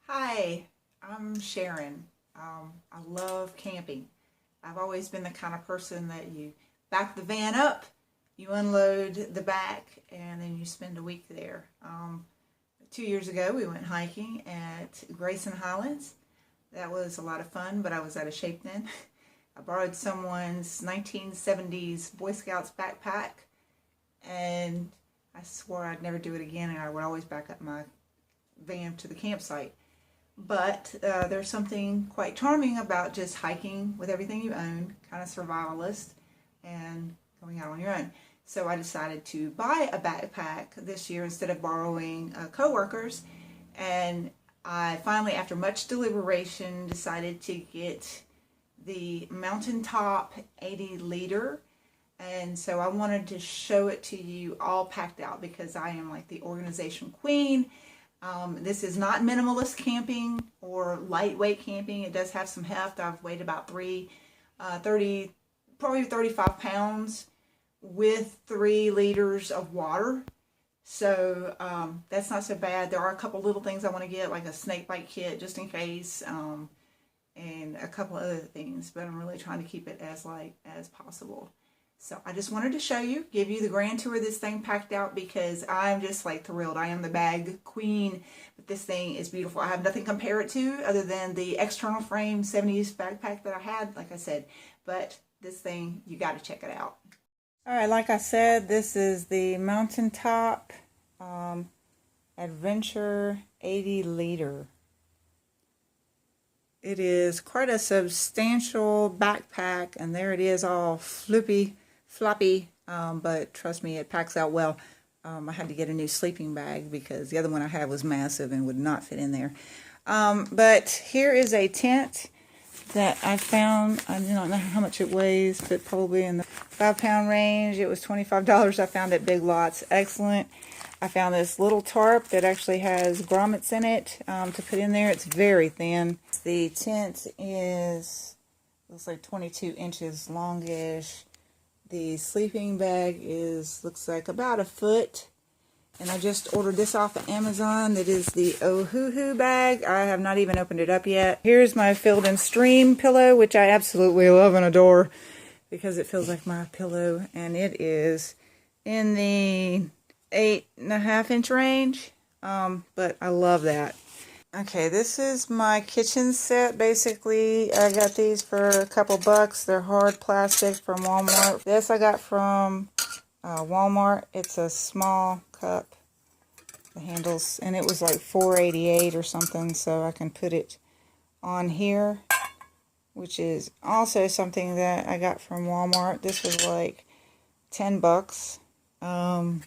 Hi, I'm Sharon. I love camping. I've always been the kind of person that you back the van up, you unload the back, and then you spend a week there. 2 years ago, we went hiking at Grayson Highlands. That was a lot of fun, but I was out of shape then. I borrowed someone's 1970s Boy Scouts backpack, and I swore I'd never do it again, and I would always back up my van to the campsite. But there's something quite charming about just hiking with everything you own, kind of survivalist, and going out on your own. So I decided to buy a backpack this year instead of borrowing coworkers. And I finally, after much deliberation, decided to get the Mountaintop 80 liter. And so I wanted to show it to you all packed out because I am like the organization queen. This is not minimalist camping or lightweight camping. It does have some heft. I've weighed about 30, probably 35 pounds with 3 liters of water. So that's not so bad. There are a couple little things I want to get, like a snake bite kit just in case, and a couple other things. But I'm really trying to keep it as light as possible. So I just wanted to show you, give you the grand tour of this thing packed out because I'm just like thrilled. I am the bag queen, but this thing is beautiful. I have nothing to compare it to other than the external frame 70s backpack that I had, like I said. But this thing, you got to check it out. All right, like I said, this is the Mountaintop Adventure 80 liter. It is quite a substantial backpack, and there it is all floppy, but trust me, it packs out well. I had to get a new sleeping bag because the other one I had was massive and would not fit in there. But here is a tent that I found. I do not know how much it weighs, but probably in the 5-pound range. It was $25 I found at Big Lots. Excellent. I found this little tarp that actually has grommets in it to put in there. It's very thin. The tent looks like 22 inches longish. The sleeping bag looks like about a foot. And I just ordered this off of Amazon. That is the Ohuhu bag. I have not even opened it up yet. Here's my Field and Stream pillow, which I absolutely love and adore because it feels like my pillow. And it is in the 8.5-inch range. But I love that. Okay, this is my kitchen set. Basically, I got these for a couple bucks. They're hard plastic from Walmart. This I got from Walmart. It's a small cup. The handles, and it was like $4.88 or something, so I can put it on here, which is also something that I got from Walmart. This was like 10 bucks. And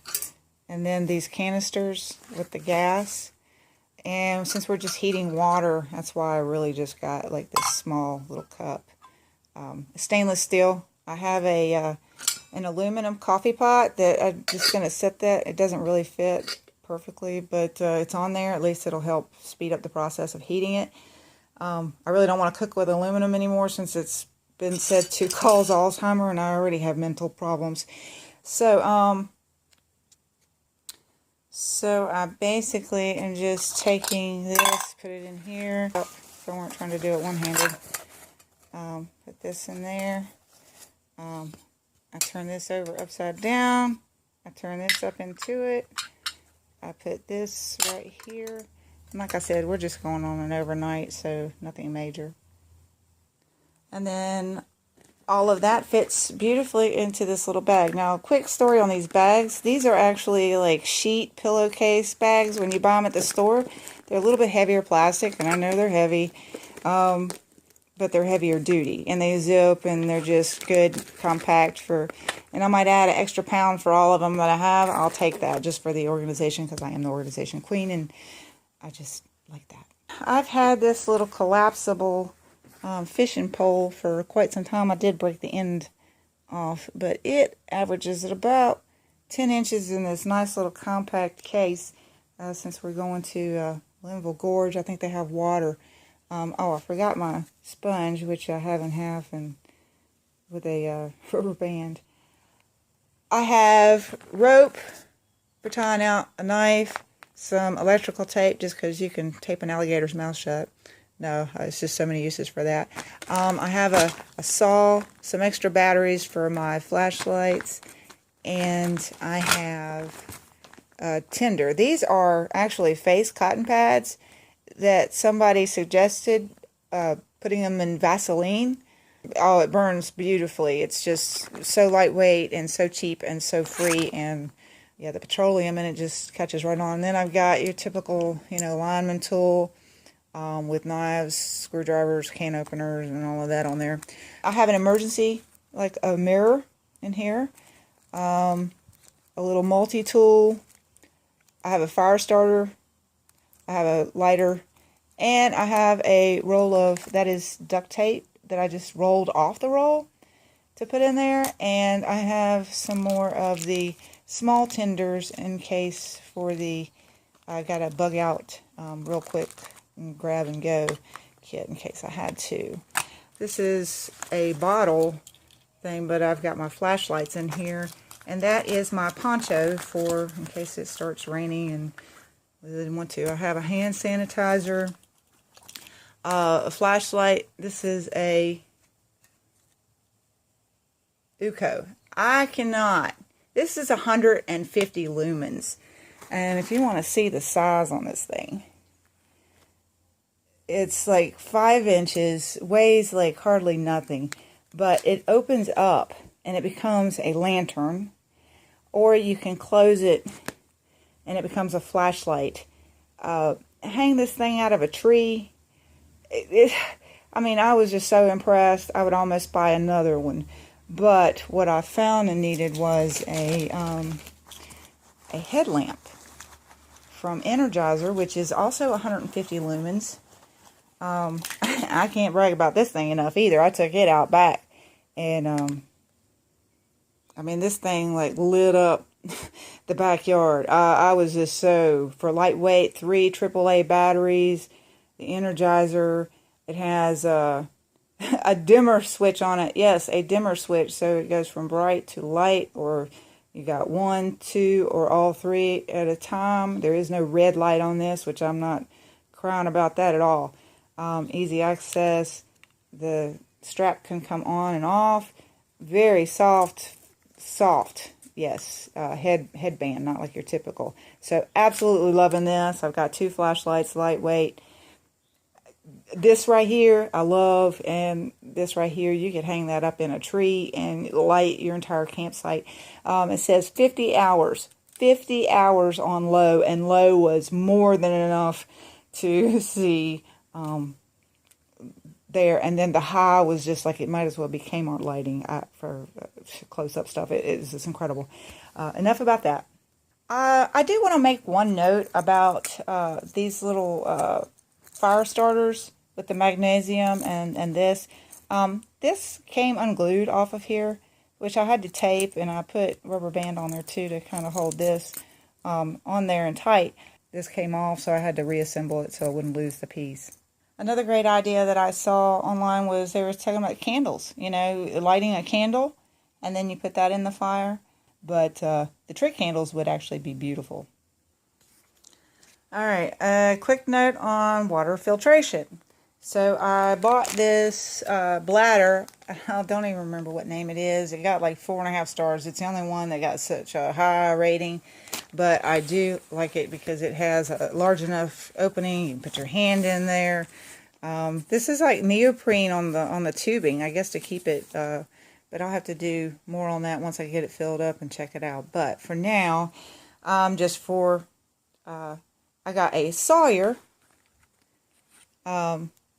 then these canisters with the gas. And since we're just heating water, that's why I really just got like this small little cup. Stainless steel. I have an aluminum coffee pot that I'm just going to set that. It doesn't really fit perfectly, but it's on there. At least it'll help speed up the process of heating it. I really don't want to cook with aluminum anymore since it's been said to cause Alzheimer, and I already have mental problems. So I basically am just taking this, put it in here. Oh, so I weren't trying to do it one-handed. Put this in there. I turn this over upside down. I turn this up into it. I put this right here. And like I said, we're just going on an overnight, so nothing major. And then all of that fits beautifully into this little bag. Now, a quick story on these bags. These are actually like sheet pillowcase bags. When you buy them at the store, they're a little bit heavier plastic, and I know they're heavy, but they're heavier duty. And they zip, and they're just good, compact and I might add an extra pound for all of them that I have. I'll take that just for the organization because I am the organization queen, and I just like that. I've had this little collapsible fishing pole for quite some time. I did break the end off, but it averages at about 10 inches in this nice little compact case. Since we're going to Linville Gorge, I think they have water. Oh, I forgot my sponge, which I have in half, and with a rubber band. I have rope for tying out a knife, some electrical tape, just because you can tape an alligator's mouth shut. No, it's just so many uses for that. I have a saw, some extra batteries for my flashlights, and I have tinder. These are actually face cotton pads that somebody suggested putting them in Vaseline. Oh, it burns beautifully. It's just so lightweight and so cheap and so free, and yeah, the petroleum in it just catches right on. And then I've got your typical, lineman tool with knives, screwdrivers, can openers, and all of that on there. I have an emergency, like a mirror in here, a little multi-tool. I have a fire starter. I have a lighter, and I have a roll of, that is duct tape that I just rolled off the roll to put in there, and I have some more of the small tinders in case for I got to bug out real quick and grab and go kit in case I had to. This is a bottle thing, but I've got my flashlights in here, and that is my poncho for in case it starts raining and I didn't want to. I have a hand sanitizer, a flashlight. This is a Uco. This is 150 lumens. And if you want to see the size on this thing, it's like 5 inches, weighs like hardly nothing, but it opens up and it becomes a lantern, or you can close it and it becomes a flashlight. Hang this thing out of a tree. I was just so impressed. I would almost buy another one. But what I found and needed was a headlamp from Energizer, which is also 150 lumens. I can't brag about this thing enough either. I took it out back, and this thing like lit up the backyard. I was just so, for lightweight, 3 AAA batteries, the Energizer. It has a dimmer switch on it. Yes, a dimmer switch, so it goes from bright to light, or you got 1, 2, or all 3 at a time. There is no red light on this, which I'm not crying about that at all. Easy access. The strap can come on and off. Very soft, yes, headband, not like your typical. So absolutely loving this. I've got 2 flashlights, lightweight. This right here I love, and this right here, you could hang that up in a tree and light your entire campsite. It says 50 hours on low, and low was more than enough to see there. And then the high was just like, it might as well be Kmart lighting for close-up stuff. It's just incredible. Enough about that. I do want to make one note about these little fire starters with the magnesium and this. This came unglued off of here, which I had to tape, and I put rubber band on there too to kind of hold this on there and tight. This came off, so I had to reassemble it so I wouldn't lose the piece. Another great idea that I saw online was they were talking about candles. Lighting a candle, and then you put that in the fire. But the trick candles would actually be beautiful. Alright, a quick note on water filtration. So I bought this bladder. I don't even remember what name it is. It got like 4.5 stars. It's the only one that got such a high rating. But I do like it because it has a large enough opening. You can put your hand in there. This is like neoprene on the tubing, I guess, to keep it. But I'll have to do more on that once I get it filled up and check it out. But for now, I got a Sawyer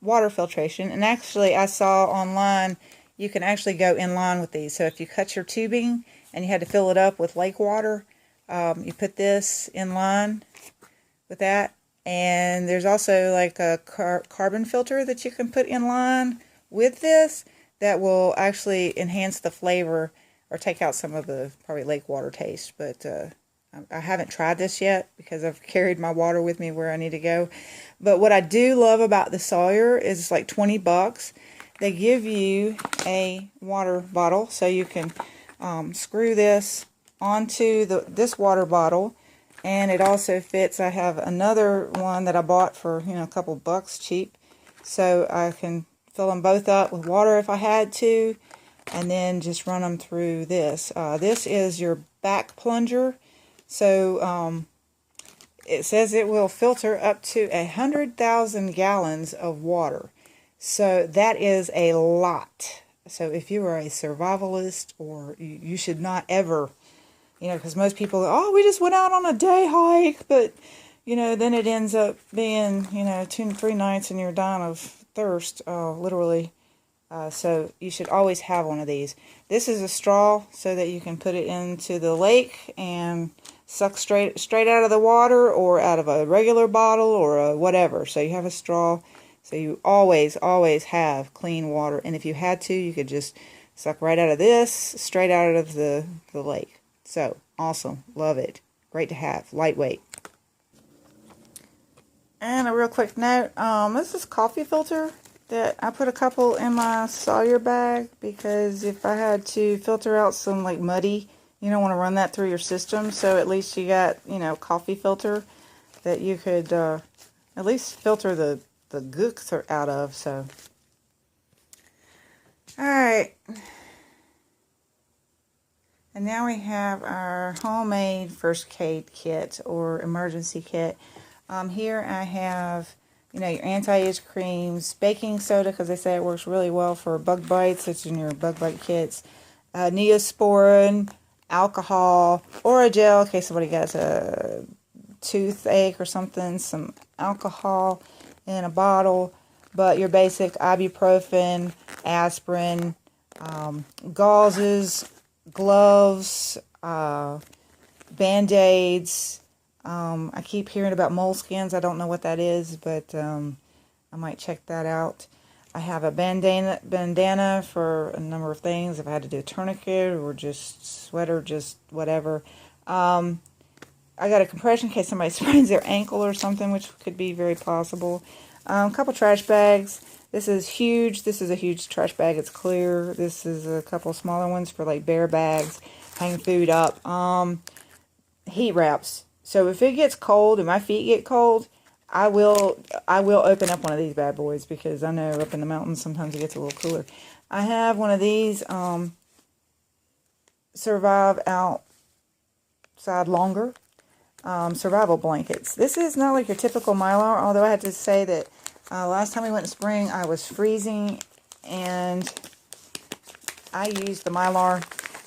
water filtration, and actually I saw online you can actually go in line with these. So if you cut your tubing and you had to fill it up with lake water, you put this in line with that. And there's also like a carbon filter that you can put in line with this that will actually enhance the flavor or take out some of the probably lake water taste. But I haven't tried this yet because I've carried my water with me where I need to go. But what I do love about the Sawyer is it's like $20. They give you a water bottle, so you can screw this onto this water bottle, And it also fits. I have another one that I bought for, you know, a couple bucks cheap. So I can fill them both up with water if I had to, and then just run them through this. This is your back plunger. So it says it will filter up to 100,000 gallons of water. So that is a lot. So if you are a survivalist, or you should not ever, you know, because most people, oh, we just went out on a day hike, but, you know, then it ends up being, you know, 2 to 3 nights and you're dying of thirst, literally. So you should always have one of these. This is a straw so that you can put it into the lake and suck straight out of the water, or out of a regular bottle, or a whatever. So you have a straw, so you always have clean water. And if you had to, you could just suck right out of this, straight out of the lake. So, awesome. Love it. Great to have. Lightweight. And a real quick note, this is coffee filter that I put a couple in my Sawyer bag, because if I had to filter out some like muddy, you don't want to run that through your system. So at least you got, you know, coffee filter that you could at least filter the gook out of. So, alright. And now we have our homemade first aid kit, or emergency kit. Here I have, you know, your anti-itch creams, baking soda, because they say it works really well for bug bites. It's in your bug bite kits. Neosporin, alcohol, or a gel in case somebody gets a toothache or something. Some alcohol in a bottle. But your basic ibuprofen, aspirin, gauzes, gloves, band-aids. I keep hearing about moleskins. I don't know what that is, but I might check that out. I have a bandana for a number of things. If I had to do a tourniquet or just sweater, just whatever. I got a compression in case somebody sprains their ankle or something, which could be very possible. A couple trash bags. This is huge. This is a huge trash bag. It's clear. This is a couple smaller ones for like bear bags, hang food up. Heat wraps. So if it gets cold and my feet get cold, I will open up one of these bad boys, because I know up in the mountains sometimes it gets a little cooler. I have one of these survive outside longer survival blankets. This is not like your typical Mylar, although I have to say that last time we went in spring I was freezing and I used the Mylar.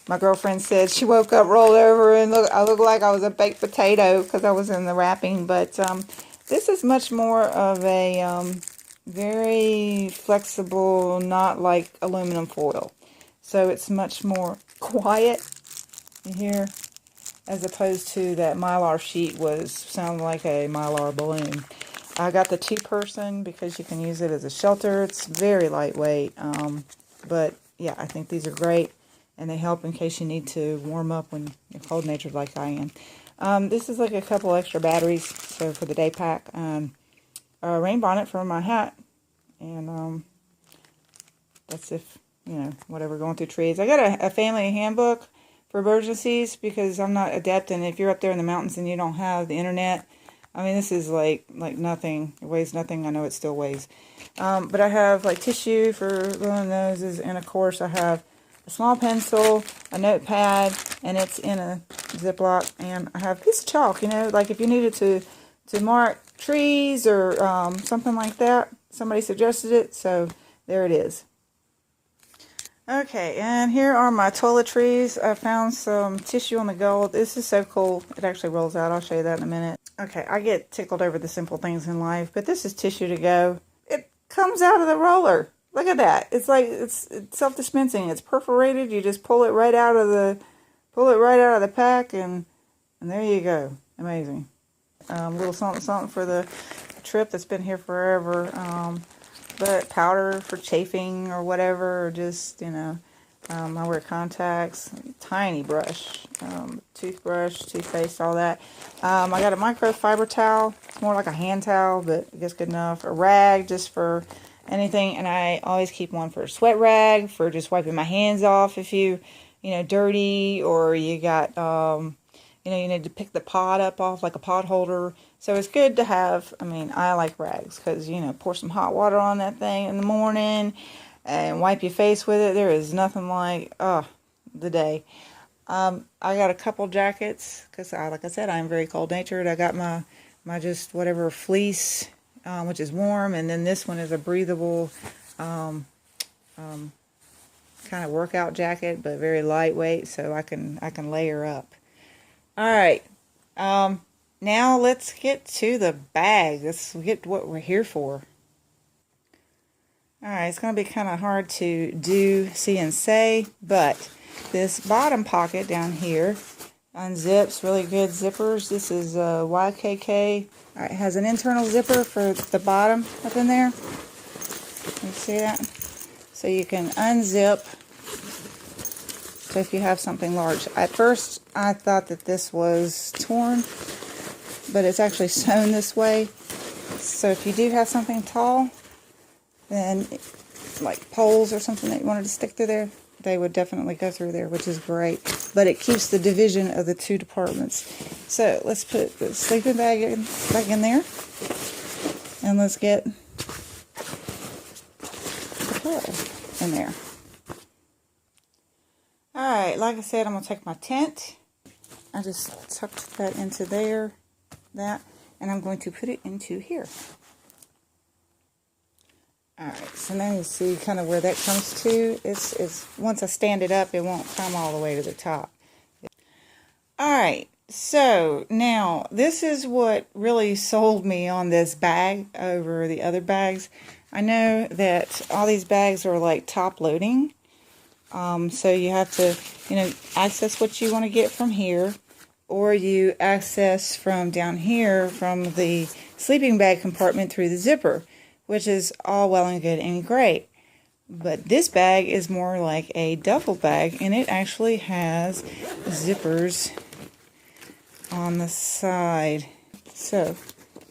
My girlfriend said she woke up, rolled over, and I looked like I was a baked potato because I was in the wrapping. But this is much more of a very flexible, not like aluminum foil. So it's much more quiet in here, as opposed to that Mylar sheet sounded like a Mylar balloon. I got the 2-person because you can use it as a shelter. It's very lightweight, but yeah, I think these are great. And they help in case you need to warm up when you're cold-natured like I am. This is like a couple extra batteries, so for the day pack. A rain bonnet for my hat. And that's if, you know, whatever, going through trees. I got a family handbook for emergencies, because I'm not adept. And if you're up there in the mountains and you don't have the internet, I mean, this is like nothing. It weighs nothing. I know it still weighs. But I have like tissue for blowing noses. And of course I have a small pencil, a notepad, and it's in a Ziploc. And I have a piece of chalk, you know, like if you needed to mark trees or something like that. Somebody suggested it, so there it is. Okay, and here are my toiletries. I found some tissue on the go. This is so cool. It actually rolls out. I'll show you that in a minute. Okay, I get tickled over the simple things in life, but this is tissue to go. It comes out of the roller. Look at that. It's like it's self-dispensing. It's perforated. You just pull it right out of the pack, and there you go. Amazing. Little something for the trip that's been here forever. But powder for chafing or whatever, or just, you know, I wear contacts, tiny brush, toothbrush, toothpaste, all that. I got a microfiber towel. It's more like a hand towel, but I guess good enough. A rag just for anything, and I always keep one for a sweat rag, for just wiping my hands off if you know, dirty, or you got, you know, you need to pick the pod up off like a pod holder. So it's good to have, I mean, I like rags because, you know, pour some hot water on that thing in the morning and wipe your face with it. There is nothing like, oh, the day. I got a couple jackets because, like I said, I'm very cold-natured. I got my just whatever fleece, which is warm, and then this one is a breathable kind of workout jacket, but very lightweight, so I can layer up. All right, now let's get to the bag. Let's get what we're here for. All right, it's going to be kind of hard to do, see, and say, but this bottom pocket down here unzips, really good zippers. This is YKK. All right, it has an internal zipper for the bottom up in there. You see that? So you can unzip. So if you have something large. At first, I thought that this was torn, but it's actually sewn this way. So if you do have something tall, then like poles or something that you wanted to stick through there, they would definitely go through there, which is great. But it keeps the division of the two departments. So let's put the sleeping bag back in there. And let's get the pillow in there. Alright, like I said, I'm going to take my tent. I just tucked that into there, and I'm going to put it into here. Alright, so now you see kind of where that comes to. It's once I stand it up, it won't come all the way to the top. Alright, so now this is what really sold me on this bag over the other bags. I know that all these bags are like top loading. So you have to, you know, access what you want to get from here, or you access from down here from the sleeping bag compartment through the zipper, which is all well and good and great. But this bag is more like a duffel bag, and it actually has zippers on the side. So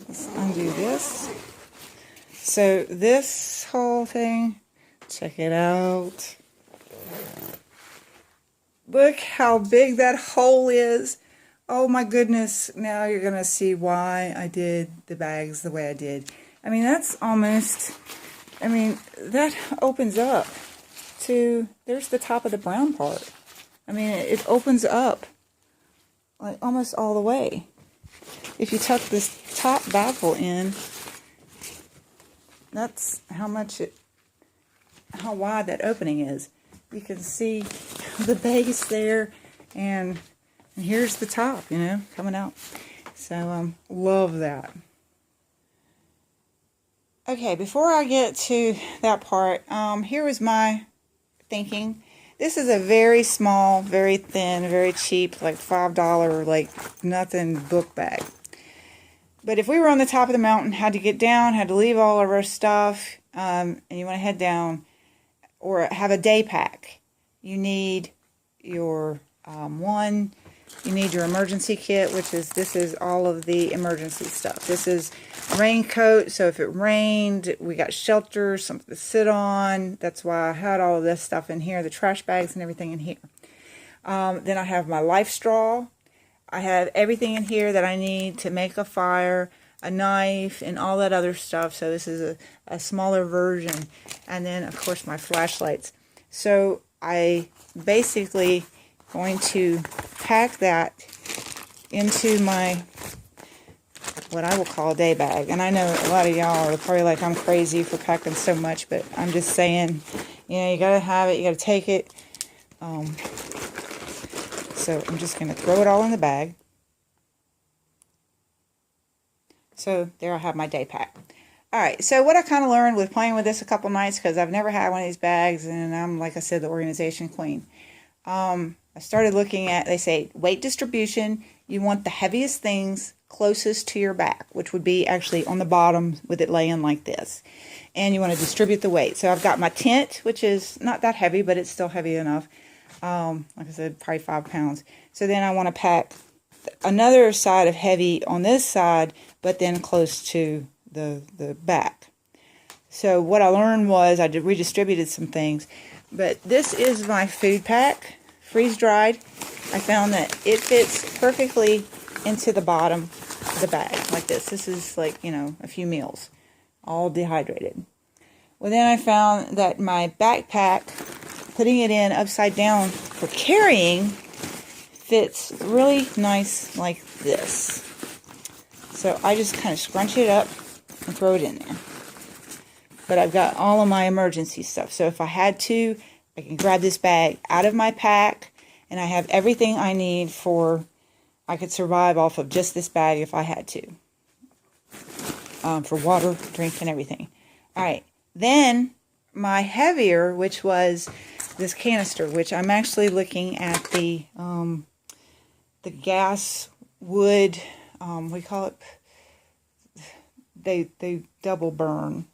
let's undo this. So this whole thing, check it out. Look how big that hole is. Oh my goodness. Now you're going to see why I did the bags the way I did. I mean, that's almost, I mean, that opens up to, there's the top of the brown part. I mean, it opens up like almost all the way. If you tuck this top baffle in, that's how wide that opening is. You can see the base there, and here's the top, you know, coming out. So, love that. Okay, before I get to that part, here was my thinking. This is a very small, very thin, very cheap, like $5, like nothing book bag. But if we were on the top of the mountain, had to get down, had to leave all of our stuff, and you want to head down, or have a day pack, you need your you need your emergency kit, which is, this is all of the emergency stuff. This is raincoat, so if it rained, we got shelter, something to sit on. That's why I had all of this stuff in here, the trash bags and everything in here. Then I have my life straw. I have everything in here that I need to make a fire, a knife, and all that other stuff. So this is a smaller version. And then, of course, my flashlights. So I basically going to pack that into my, what I will call a day bag. And I know a lot of y'all are probably like, I'm crazy for packing so much, but I'm just saying, you know, you got to have it, you got to take it. So I'm just going to throw it all in the bag. So there I have my day pack. Alright, so what I kind of learned with playing with this a couple nights, because I've never had one of these bags, and I'm, like I said, the organization queen. I started looking at, they say, weight distribution. You want the heaviest things closest to your back, which would be actually on the bottom with it laying like this. And you want to distribute the weight. So I've got my tent, which is not that heavy, but it's still heavy enough. Like I said, probably 5 pounds. So then I want to pack another side of heavy on this side, but then close to the back. So what I learned was I redistributed some things. But this is my food pack, freeze-dried. I found that it fits perfectly into the bottom of the bag, like this. This is like, you know, a few meals, all dehydrated. Well, then I found that my backpack, putting it in upside down for carrying, fits really nice like this. So I just kind of scrunch it up and throw it in there. But I've got all of my emergency stuff. So if I had to, I can grab this bag out of my pack, and I have everything I need for, I could survive off of just this bag if I had to. For water, drink, and everything. Alright, then my heavier, which was this canister, which I'm actually looking at the gas wood, we call it, they double burn,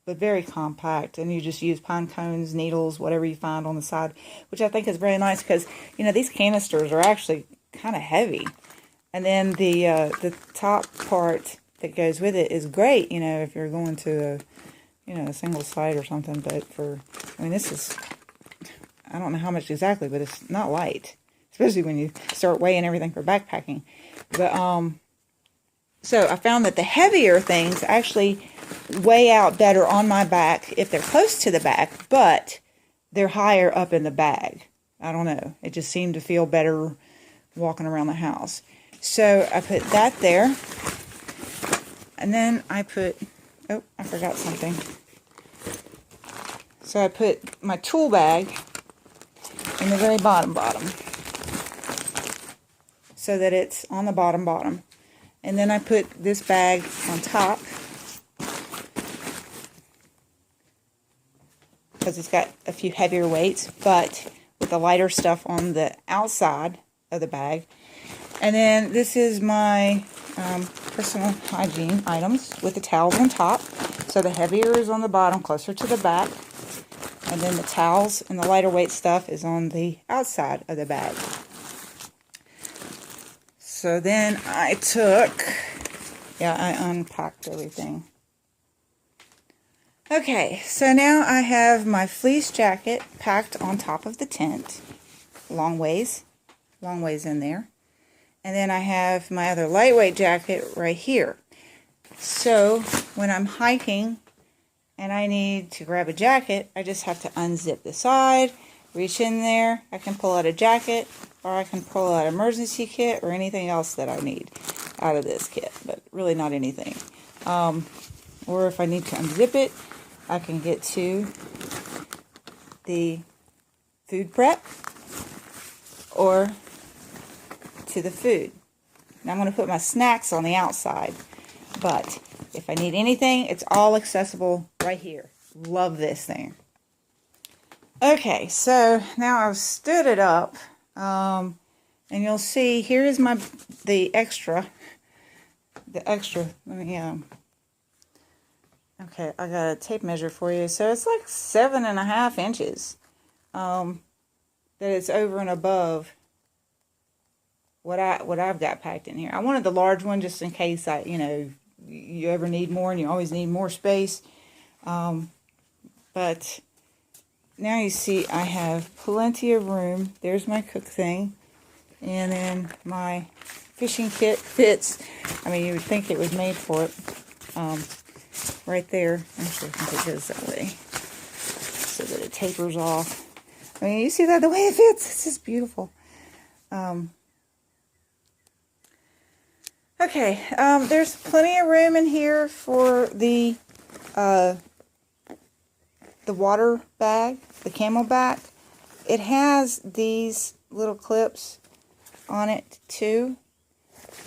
but very compact, and you just use pine cones, needles, whatever you find on the side, which I think is very nice because, you know, these canisters are actually kind of heavy. And then the top part that goes with it is great, you know, if you're going to a, you know, a single site or something. But for, I mean, this is, I don't know how much exactly, but it's not light, especially when you start weighing everything for backpacking. But so I found that the heavier things actually weigh out better on my back if they're close to the back, but they're higher up in the bag. I don't know. It just seemed to feel better walking around the house. So I put that there. And then I put, oh, I forgot something. So I put my tool bag in the very bottom. So that it's on the bottom. And then I put this bag on top, because it's got a few heavier weights, but with the lighter stuff on the outside of the bag. And then this is my personal hygiene items with the towels on top. So the heavier is on the bottom, closer to the back. And then the towels and the lighter weight stuff is on the outside of the bag. So then I unpacked everything. Okay, so now I have my fleece jacket packed on top of the tent. Long ways in there. And then I have my other lightweight jacket right here. So when I'm hiking and I need to grab a jacket, I just have to unzip the side, reach in there. I can pull out a jacket, or I can pull out an emergency kit or anything else that I need out of this kit, but really not anything. Or if I need to unzip it, I can get to the food prep or to the food. Now I'm going to put my snacks on the outside, but if I need anything, it's all accessible right here. Love this thing. Okay, so now I've stood it up, and you'll see here is the extra. Let me okay, I got a tape measure for you. So it's like 7.5 inches. That it's over and above what I've got packed in here. I wanted the large one just in case you ever need more, and you always need more space. But now you see I have plenty of room. There's my cook thing, and then my fishing kit fits. I mean, you would think it was made for it. Right there. Actually, I think it goes that way so that it tapers off. I mean, you see that the way it fits? It's just beautiful. Okay, there's plenty of room in here for the water bag, the camelback. It has these little clips on it too,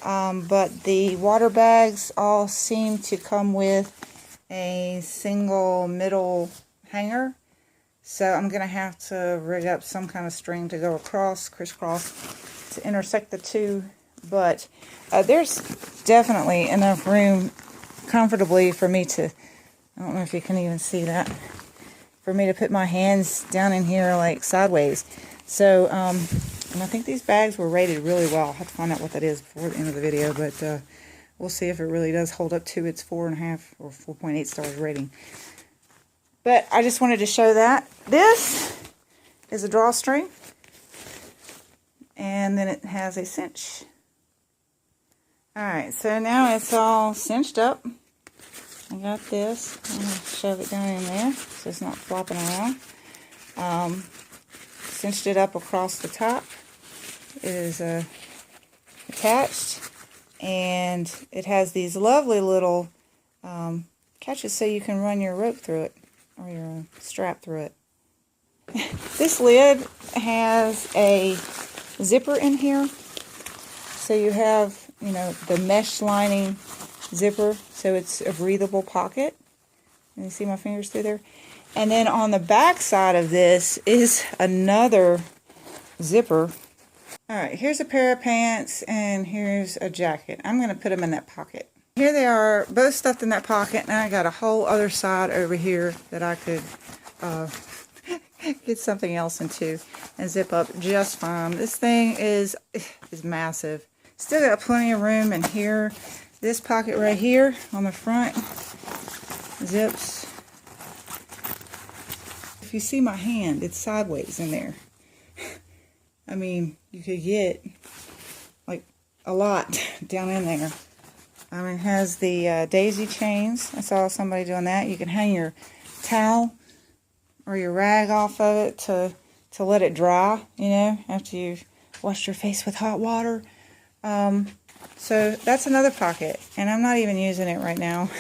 but the water bags all seem to come with a single middle hanger. So I'm going to have to rig up some kind of string to go across, crisscross, to intersect the two. But there's definitely enough room comfortably for me to, I don't know if you can even see that, for me to put my hands down in here like sideways. So, and I think these bags were rated really well. I'll have to find out what that is before the end of the video, but we'll see if it really does hold up to its 4.5 or 4.8 stars rating. But I just wanted to show that. This is a drawstring. and then it has a cinch. Alright, so now it's all cinched up. I got this. I'm going to shove it down in there so it's not flopping around. Cinched it up across the top. It is attached, and it has these lovely little catches so you can run your rope through it, or your strap through it. This lid has a zipper in here, so you have, you know, the mesh lining zipper, so it's a breathable pocket. You see my fingers through there? And then on the back side of this is another zipper. Alright, here's a pair of pants and here's a jacket. I'm going to put them in that pocket. Here they are, both stuffed in that pocket, and I got a whole other side over here that I could get something else into and zip up just fine. This thing is massive. Still got plenty of room in here. This pocket right here on the front zips. If you see my hand, it's sideways in there. I mean, you could get like a lot down in there. It has the daisy chains. I saw somebody doing that. You can hang your towel or your rag off of it to let it dry, you know, after you've washed your face with hot water. So that's another pocket, and I'm not even using it right now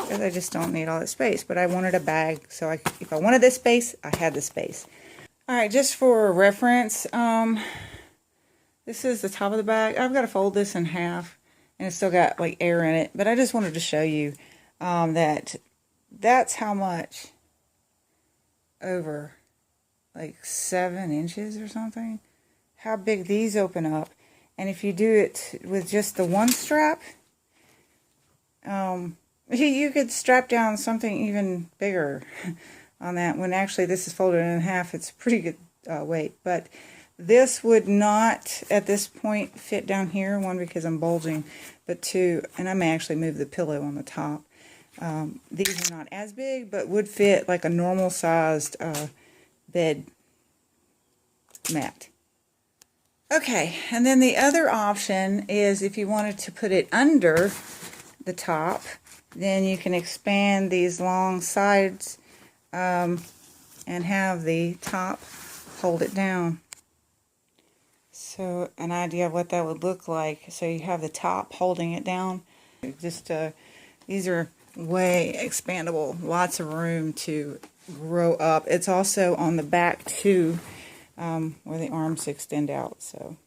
because I just don't need all that space. But I wanted a bag, so if I wanted this space, I had the space. Alright, just for reference, this is the top of the bag. I've got to fold this in half, and it's still got like air in it, but I just wanted to show you that's how much over like 7 inches or something, how big these open up. And if you do it with just the one strap, you could strap down something even bigger on that. When actually this is folded in half, it's pretty good weight. But this would not, at this point, fit down here. One, because I'm bulging, but two, and I may actually move the pillow on the top. These are not as big, but would fit like a normal sized bed mat. Okay, and then the other option is if you wanted to put it under the top, then you can expand these long sides and have the top hold it down. So an idea of what that would look like. So you have the top holding it down. Just these are way expandable, lots of room to grow up. It's also on the back too, where the arms extend out. So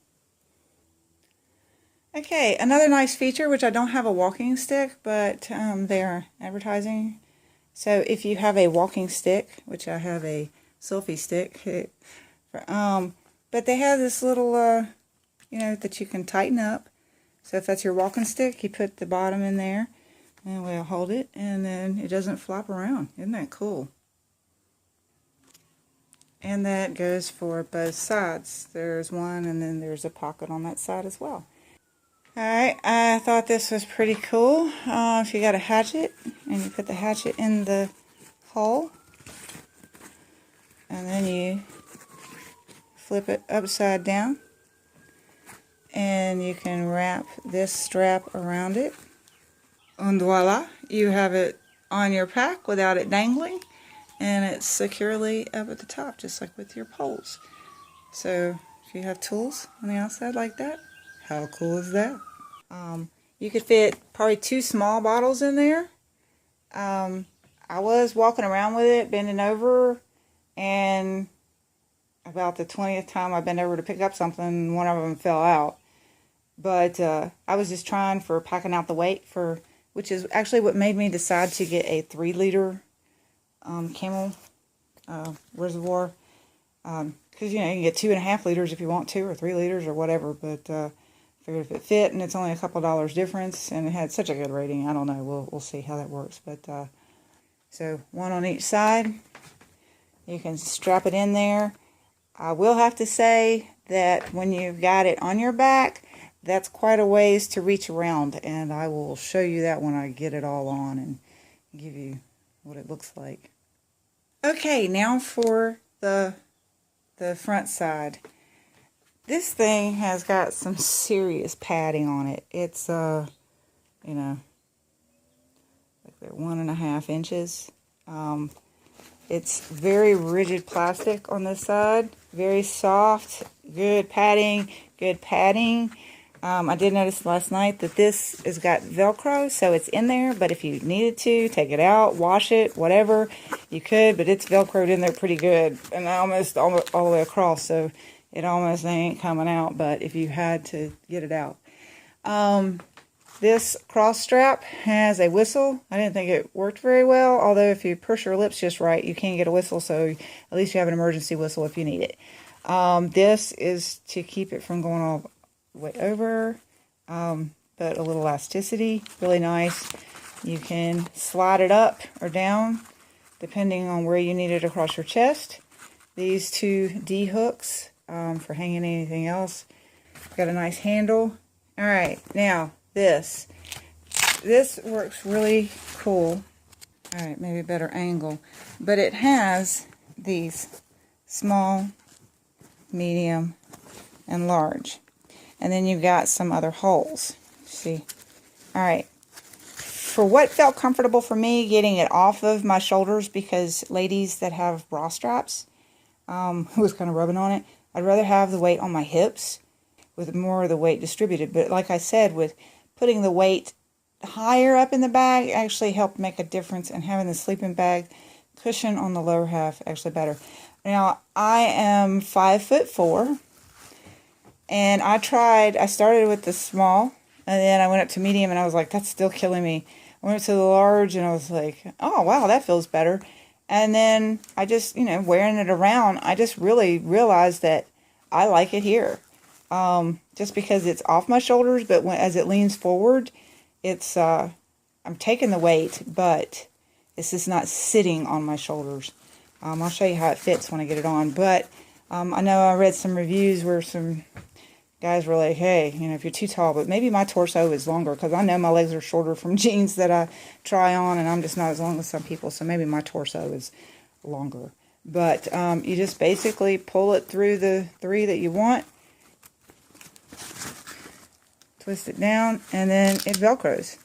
okay, another nice feature, which I don't have a walking stick, but they're advertising. So if you have a walking stick, which I have a selfie stick, but they have this little, you know, that you can tighten up. So if that's your walking stick, you put the bottom in there, and we'll hold it, and then it doesn't flop around. Isn't that cool? And that goes for both sides. There's one, and then there's a pocket on that side as well. Alright, I thought this was pretty cool. If you got a hatchet, and you put the hatchet in the hole, and then you flip it upside down, and you can wrap this strap around it. And voila, you have it on your pack without it dangling, and it's securely up at the top, just like with your poles. So if you have tools on the outside like that, how cool is that? You could fit probably 2 small bottles in there. I was walking around with it, bending over, and about the 20th time I bent over to pick up something, one of them fell out. But I was just trying for packing out the weight for, which is actually what made me decide to get a 3-liter Camel reservoir. Because, you know, you can get 2.5 liters if you want to, or 3 liters or whatever. But I figured if it fit, and it's only a couple dollars difference, and it had such a good rating, I don't know. We'll see how that works. But so one on each side. You can strap it in there. I will have to say that when you've got it on your back, that's quite a ways to reach around, and I will show you that when I get it all on and give you what it looks like. Okay, now for the front side. This thing has got some serious padding on it. It's, you know, like they're 1.5 inches. It's very rigid plastic on this side. Very soft, good padding, good padding. I did notice last night that this has got Velcro, so it's in there, but if you needed to, take it out, wash it, whatever, you could, but it's Velcroed in there pretty good, and almost all the way across, so it almost ain't coming out, but if you had to get it out. This cross strap has a whistle. I didn't think it worked very well, although if you push your lips just right, you can get a whistle, so at least you have an emergency whistle if you need it. This is to keep it from going all the way over, but a little elasticity, really nice. You can slide it up or down, depending on where you need it across your chest. These two D hooks for hanging anything else. Got a nice handle. All right, now this works really cool. All right, maybe a better angle, but it has these small, medium, and large, and then you've got some other holes. See, all right. For what felt comfortable for me, getting it off of my shoulders, because ladies that have bra straps, who was kind of rubbing on it, I'd rather have the weight on my hips with more of the weight distributed. But like I said, with putting the weight higher up in the bag actually helped make a difference, and having the sleeping bag cushion on the lower half actually better. Now, I am 5'4", and I started with the small, and then I went up to medium, and I was like, that's still killing me. I went up to the large, and I was like, oh, wow, that feels better. And then I just, wearing it around, I just really realized that I like it here. Just because it's off my shoulders, but as it leans forward, it's, I'm taking the weight, but it's just not sitting on my shoulders. I'll show you how it fits when I get it on, but, I know I read some reviews where some guys were like, hey, if you're too tall, but maybe my torso is longer, because I know my legs are shorter from jeans that I try on, and I'm just not as long as some people, so maybe my torso is longer. But, you just basically pull it through the 3 that you want, twist it down, and then it Velcros.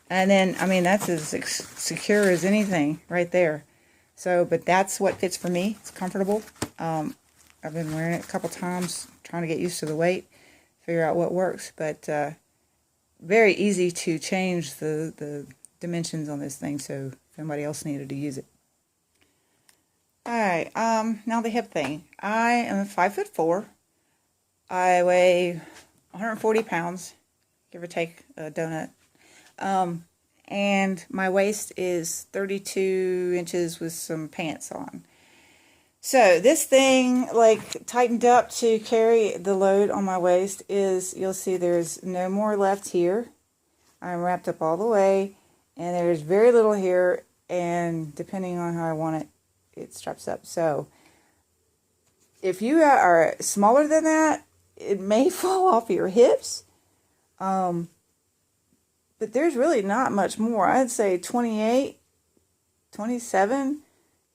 And then, that's as secure as anything right there. So, but that's what fits for me. It's comfortable. I've been wearing it a couple times, trying to get used to the weight, figure out what works. But very easy to change the dimensions on this thing, so if anybody else needed to use it. Alright, now the hip thing. I am 5'4". I weigh 140 pounds, give or take a donut. And my waist is 32 inches with some pants on. So this thing, tightened up to carry the load on my waist is, you'll see there's no more left here. I'm wrapped up all the way, and there's very little here, and depending on how I want it, it straps up. So if you are smaller than that, it may fall off your hips. But there's really not much more. I'd say 28, 27.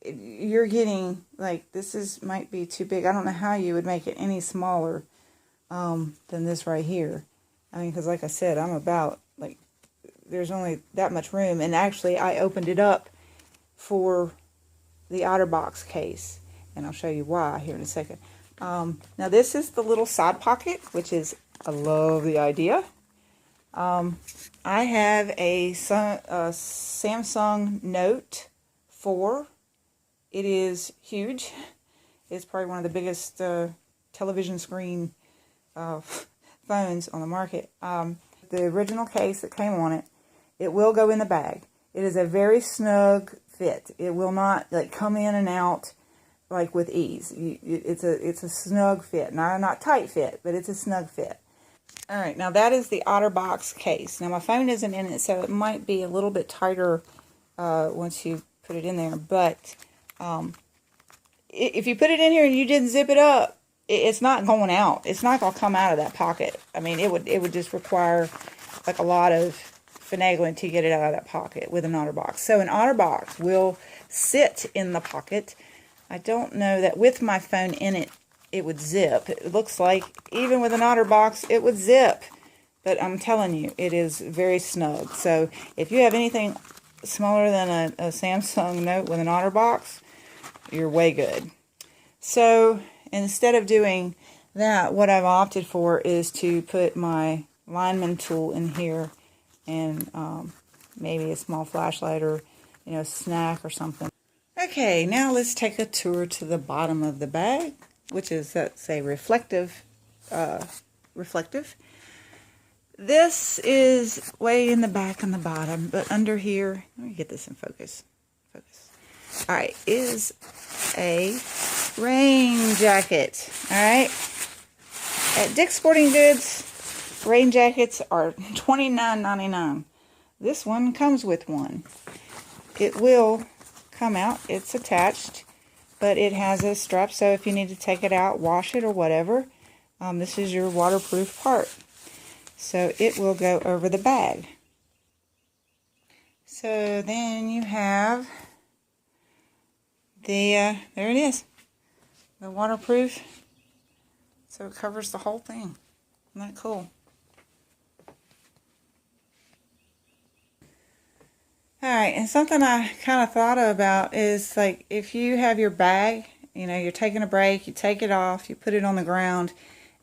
You're getting, might be too big. I don't know how you would make it any smaller than this right here. Because like I said, I'm about, there's only that much room. And actually, I opened it up for the OtterBox case. And I'll show you why here in a second. Now, this is the little side pocket, which is, I love the idea. I have a Samsung Note 4. It is huge. It's probably one of the biggest television screen phones on the market. The original case that came on it, it will go in the bag. It is a very snug fit. It will not come in and out with ease. It's a snug fit. Not tight fit, but it's a snug fit. Alright, now that is the OtterBox case. Now my phone isn't in it, so it might be a little bit tighter once you put it in there. But if you put it in here and you didn't zip it up, it's not going out. It's not going to come out of that pocket. It would just require a lot of finagling to get it out of that pocket with an OtterBox. So an OtterBox will sit in the pocket. I don't know that with my phone in it, it would zip. It looks like even with an OtterBox, it would zip. But I'm telling you, it is very snug. So if you have anything smaller than a Samsung Note with an OtterBox, you're way good. So instead of doing that, what I've opted for is to put my lineman tool in here and maybe a small flashlight or, you know, snack or something. Okay, now let's take a tour to the bottom of the bag, which is, let's say, reflective. This is way in the back and the bottom, but under here, let me get this in focus. All right, is a rain jacket. All right, at Dick's Sporting Goods, rain jackets are $29.99. This one comes with one. It will come out. It's attached, but it has a strap, so if you need to take it out, wash it or whatever, this is your waterproof part. So it will go over the bag. So then you have the, there it is, the waterproof. So it covers the whole thing. Isn't that cool? Alright, and something I kind of thought about is, like, if you have your bag, you know, you're taking a break, you take it off, you put it on the ground,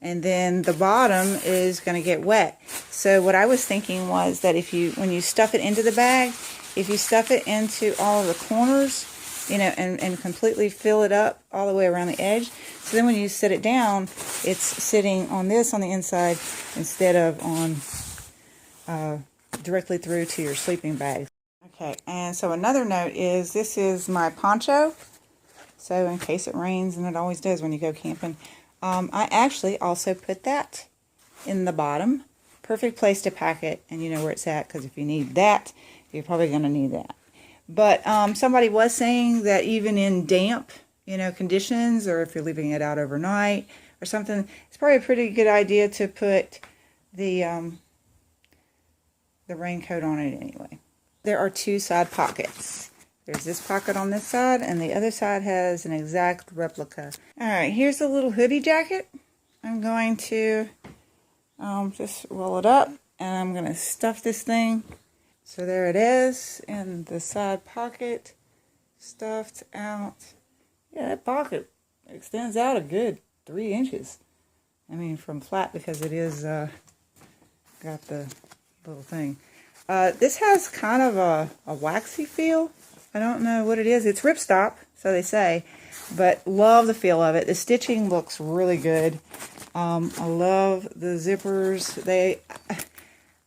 and then the bottom is going to get wet. So what I was thinking was that if you, when you stuff it into the bag, if you stuff it into all of the corners, you know, and completely fill it up all the way around the edge, so then when you set it down, it's sitting on this on the inside instead of on directly through to your sleeping bag. Okay, and so another note is, this is my poncho, so in case it rains, and it always does when you go camping, I actually also put that in the bottom. Perfect place to pack it, and you know where it's at, because if you need that, you're probably going to need that. But somebody was saying that even in damp, you know, conditions, or if you're leaving it out overnight or something, it's probably a pretty good idea to put the raincoat on it anyway. There are two side pockets. There's this pocket on this side, and the other side has an exact replica. Alright, here's a little hoodie jacket. I'm going to just roll it up, and I'm going to stuff this thing. So there it is in the side pocket, stuffed out. Yeah, that pocket extends out a good 3 inches. I mean, from flat, because it is got the little thing. This has kind of a waxy feel. I don't know what it is. It's ripstop, so they say, but love the feel of it. The stitching looks really good. I love the zippers.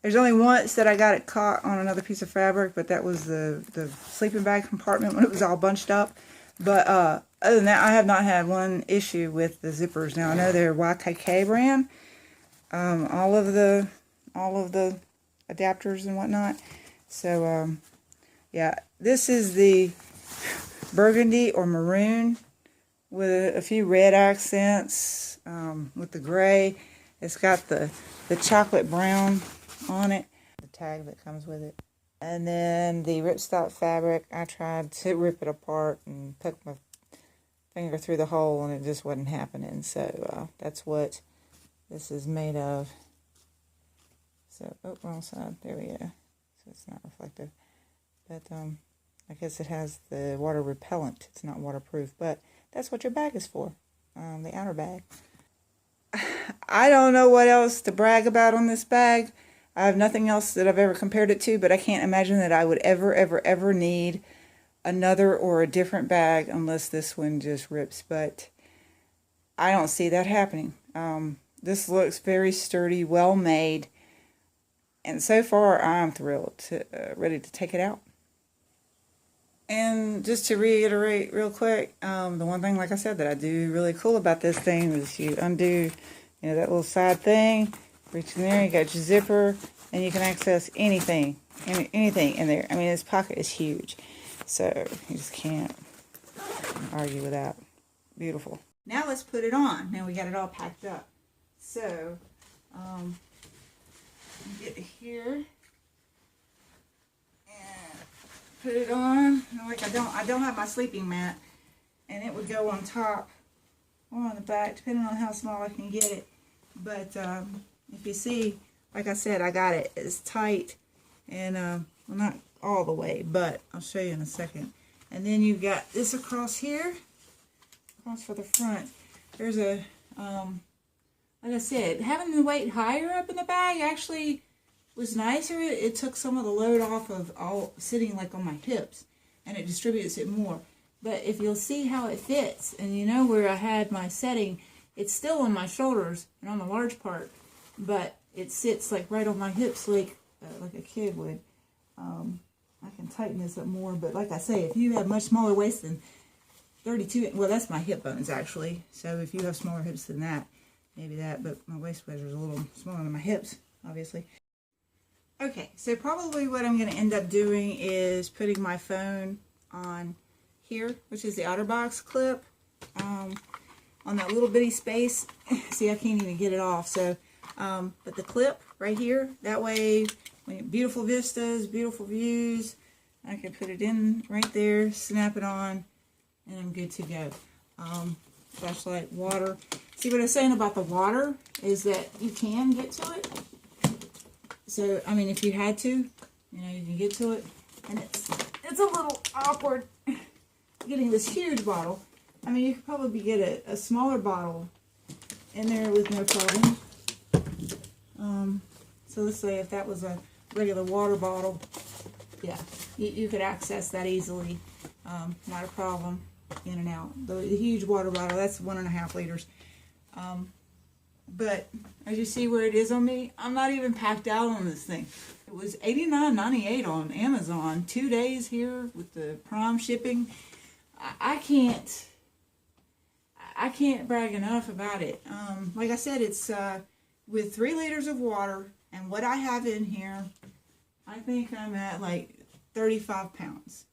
There's only once that I got it caught on another piece of fabric, but that was the sleeping bag compartment when it was all bunched up. But other than that, I have not had one issue with the zippers. Now I know they're YKK brand. All of the adapters and whatnot. So yeah, this is the burgundy or maroon with a few red accents with the gray. It's got the chocolate brown on it, the tag that comes with it. And then the ripstop fabric, I tried to rip it apart and poke my finger through the hole, and it just wasn't happening. So that's what this is made of. So, oh, wrong side. There we go. So it's not reflective. But I guess it has the water repellent. It's not waterproof, but that's what your bag is for, the outer bag. I don't know what else to brag about on this bag. I have nothing else that I've ever compared it to, but I can't imagine that I would ever need another or a different bag unless this one just rips. But I don't see that happening. This looks very sturdy, well made, and so far I'm thrilled, ready to take it out. And just to reiterate real quick, the one thing, like I said, that I do really cool about this thing is you undo, you know, that little side thing, reach in there, you got your zipper, and you can access anything in there. I mean, this pocket is huge, so you just can't argue with that. Beautiful. Now let's put it on. Now we got it all packed up. So, get it here. Put it on. Like I don't have my sleeping mat, and it would go on top or on the back, depending on how small I can get it. But if you see, like I said, I got it as tight, and well, not all the way, but I'll show you in a second. And then you've got this across here, across for the front. There's a, like I said, having the weight higher up in the bag actually was nicer. It took some of the load off of all sitting like on my hips, and it distributes it more. But if you'll see how it fits, and you know where I had my setting, it's still on my shoulders and on the large part, but it sits like right on my hips like a kid would. I can tighten this up more, but like I say, if you have much smaller waist than 32, well, that's my hip bones actually. So if you have smaller hips than that, maybe that, but my waist measure is a little smaller than my hips, obviously. Okay, so probably what I'm going to end up doing is putting my phone on here, which is the OtterBox clip, on that little bitty space. See, I can't even get it off. So, but the clip right here, that way, when beautiful vistas, beautiful views, I can put it in right there, snap it on, and I'm good to go. Flashlight, water. See, what I was saying about the water is that you can get to it. So, I mean, if you had to, you know, you can get to it. And it's a little awkward getting this huge bottle. I mean, you could probably get a smaller bottle in there with no problem. So let's say if that was a regular water bottle, yeah, you could access that easily. Not a problem, in and out. The huge water bottle, that's 1.5 liters. But as you see where it is on me, I'm not even packed out on this thing. It was $89.98 on Amazon, 2 days here with the Prime shipping. I can't brag enough about it. Like I said, it's with 3 liters of water, and what I have in here, I think I'm at like 35 pounds.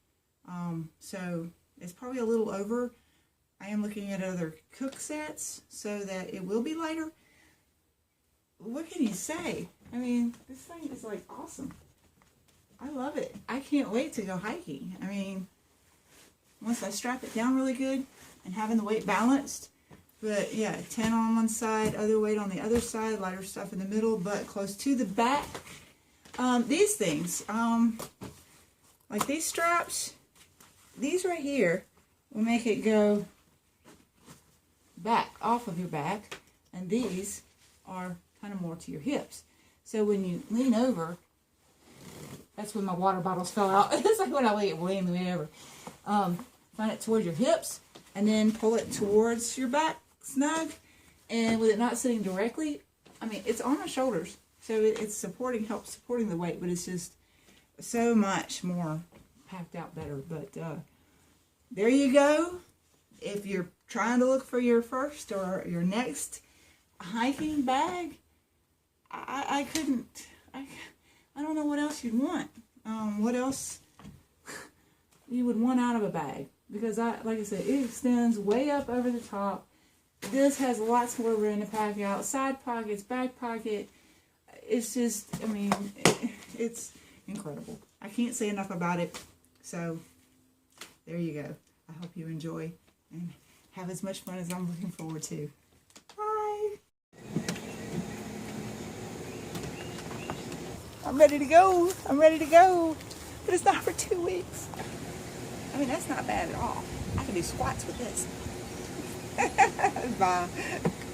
So it's probably a little over. I am looking at other cook sets so that it will be lighter. What can you say? I mean, this thing is like awesome. I love it. I can't wait to go hiking. I mean, once I strap it down really good and having the weight balanced. But yeah, 10 on one side, other weight on the other side, lighter stuff in the middle, but close to the back. These things, like these straps, these right here will make it go back off of your back, and these are kind of more to your hips. So when you lean over, that's when my water bottles fell out. It's like when I lean over. Find it towards your hips, and then pull it towards your back snug. And with it not sitting directly, I mean, it's on my shoulders, so it's helps supporting the weight, but it's just so much more packed out better. But there you go. If you're trying to look for your first or your next hiking bag, I don't know what else you'd want. What else you would want out of a bag? Because like I said, it extends way up over the top. This has lots more room to pack out. Side pockets, back pocket. It's just, I mean, it's incredible. I can't say enough about it. So, there you go. I hope you enjoy and have as much fun as I'm looking forward to. Bye! I'm ready to go. I'm ready to go. But it's not for 2 weeks. I mean, that's not bad at all. I can do squats with this. Bye.